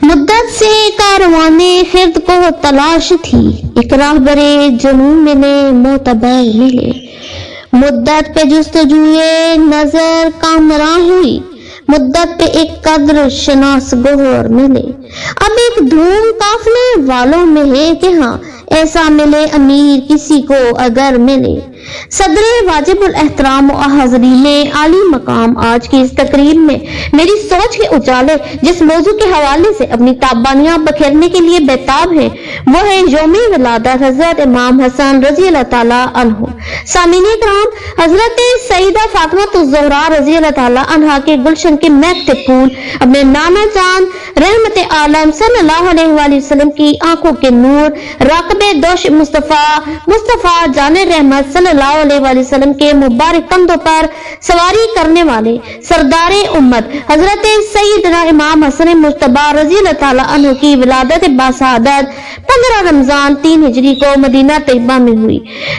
مدت سے کاروانے خرد کو تلاش تھی، ایک راہبرے جنون ملے، معتبر ملے، مدت پہ جستجوئے نظر کامراں ہوئی، مدت پہ ایک قدر شناس گہر ملے۔ اب ایک دھوم قافلے والوں میں ہے کہ ہاں ایسا ملے امیر کسی کو اگر ملے۔ صدر واجب الاحترام و حاضرین عالی مقام، آج کی اس تقریب میں میری سوچ کے اجالے جس موضوع کے حوالے سے اپنی تابانیاں بکھیرنے کے لیے بیتاب ہے وہ ہے یوم ولادت حضرت امام حسن رضی اللہ تعالیٰ عنہ۔ سامعین کرام، حضرت سیدہ فاطمہ الزہرا رضی اللہ تعالیٰ عنہ کے گلشن کے مہکتے پھول اپنے نانا جان رحمت عالم صلی اللہ علیہ وآلہ وسلم کی آنکھوں کے نور، راقب دوش مصطفیٰ جان رحمت صلی اللہ علیہ وآلہ وسلم کے مبارک کندھوں پر سواری کرنے والے سردار امت حضرت سیدنا امام حسن مجتبی رضی اللہ تعالیٰ عنہ کی ولادت باسعادت 15 رمضان 3 ہجری کو مدینہ طیبہ میں ہوئی۔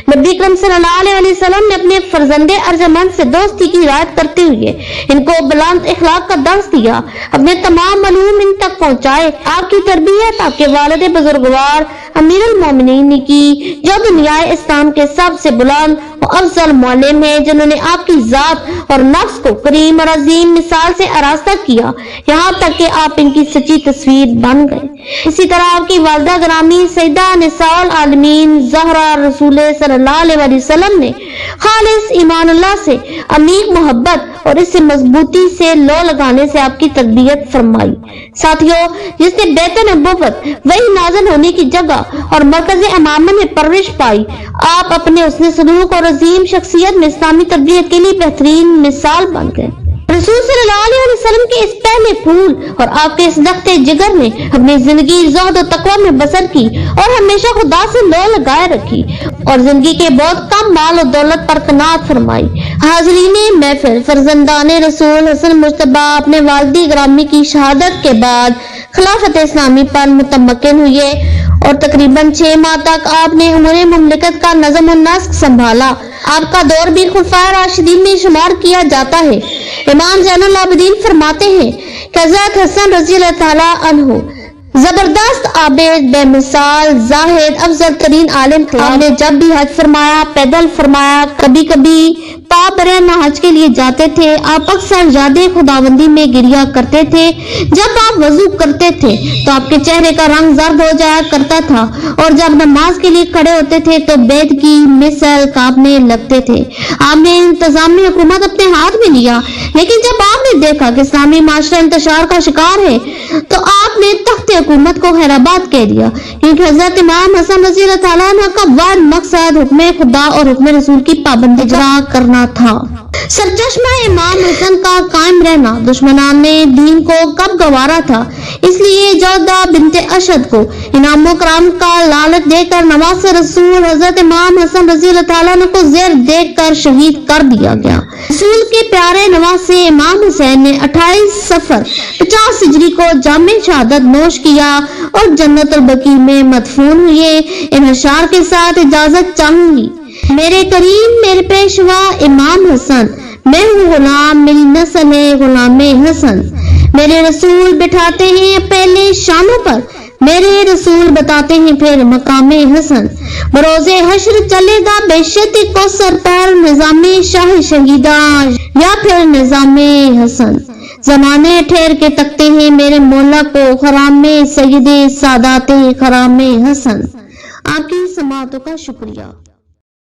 نبی اکرم صلی اللہ علیہ وآلہ وسلم نے اپنے فرزند ارجمند سے دوستی کی رعایت کرتے ہوئے ان کو بلند اخلاق کا درس دیا، اپنے تمام علوم ان تک پہنچائے۔ آپ کی تربیت آپ کے والد بزرگوار امیر المومنین نے کی، جو دنیا اسلام کے سب سے بلند و افضل معلم ہیں، جنہوں نے آپ کی ذات اور نفس کو کریم اور عظیم مثال سے آراستہ کیا، یہاں تک کہ آپ ان کی سچی تصویر بن گئے۔ اسی طرح آپ کی والدہ گرامی سیدہ نساء العالمین زہرا رسول صلی اللہ علیہ وآلہ وسلم نے خالص ایمان اللہ سے عمیق محبت اور اس سے مضبوطی سے لو لگانے سے آپ کی تربیت فرمائی۔ ساتھیوں، جس نے بیت نبوت وہی نازل ہونے کی جگہ اور مرکز امامہ میں پرورش پائی، آپ اپنے حسن سلوک اور عظیم شخصیت میں اسلامی تربیت کے لیے بہترین مثال بن گئے۔ رسول صلی اللہ علیہ وسلم کے اس پہلے پھول اور آپ کے اس نقطۂ جگر نے اپنی زندگی زہد و تقوی میں بسر کی اور ہمیشہ خدا سے لو لگائے رکھی اور زندگی کے بہت کم مال و دولت پر قناعت فرمائی۔ حاضرین محفل، فرزندان رسول حسن مجتبی اپنے والدی گرامی کی شہادت کے بعد خلافت اسلامی پر متمکن ہوئے اور تقریباً 6 ماہ تک آپ نے امور مملکت کا نظم و نسق سنبھالا۔ آپ کا دور بھی خلفائے راشدین میں شمار کیا جاتا ہے۔ امام زین العابدین فرماتے ہیں کہ حضرت حسن رضی اللہ تعالیٰ عنہ زبردست عابد، بے مثال زاہد، افضل ترین عالم تھے۔ آپ نے جب بھی حج فرمایا، پیدل فرمایا، کبھی کبھی پا برہنہ حج کے لیے جاتے تھے۔ آپ اکثر یاد خداوندی میں گریا کرتے تھے۔ جب آپ وضو کرتے تھے تو آپ کے چہرے کا رنگ زرد ہو جایا کرتا تھا اور جب نماز کے لیے کھڑے ہوتے تھے تو بید کی مثل کانپنے لگتے تھے۔ آپ نے انتظامی حکومت اپنے ہاتھ میں لیا، لیکن جب آپ نے دیکھا کہ اسلامی معاشرہ انتشار کا شکار ہے تو آپ نے تخت حکومت کو خیرآباد کہہ دیا، کیونکہ حضرت امام حسن رضی اللہ تعالیٰ عنہ کا واحد مقصد حکم خدا اور حکم رسول کی پابندی اجرا کرنا تھا۔ سرچشمہ امام حسن کا قائم رہنا دشمنان نے دین کو کب گوارا تھا، اس لیے جودہ بنت اشد کو انعام و کرام کا لالچ دے کر نواز رسول حضرت امام حسن رضی اللہ تعالیٰ عنہ کو زیر دیکھ کر شہید کر دیا گیا۔ رسول کے پیارے نواز سے امام حسین نے 28 صفر 50 ہجری کو جامع شہادت نوش کیا اور جنت البقیع میں مدفون ہوئے۔ ان اشعار کے ساتھ اجازت چاہوں گی۔ میرے کریم میرے پیشوا امام حسن، میں ہوں غلام، میری نسل ہے غلام حسن۔ میرے رسول بٹھاتے ہیں پہلے شانوں پر، میرے رسول بتاتے ہیں پھر مقام حسن۔ بروز حشر چلے گا بے شت کو سر پر، نظام شاہ شہیدان یا پھر نظام حسن۔ زمانے ٹھہر کے تکتے ہیں میرے مولا کو، خرام سید سادات خرام حسن۔ آپ کی سماعتوں کا شکریہ۔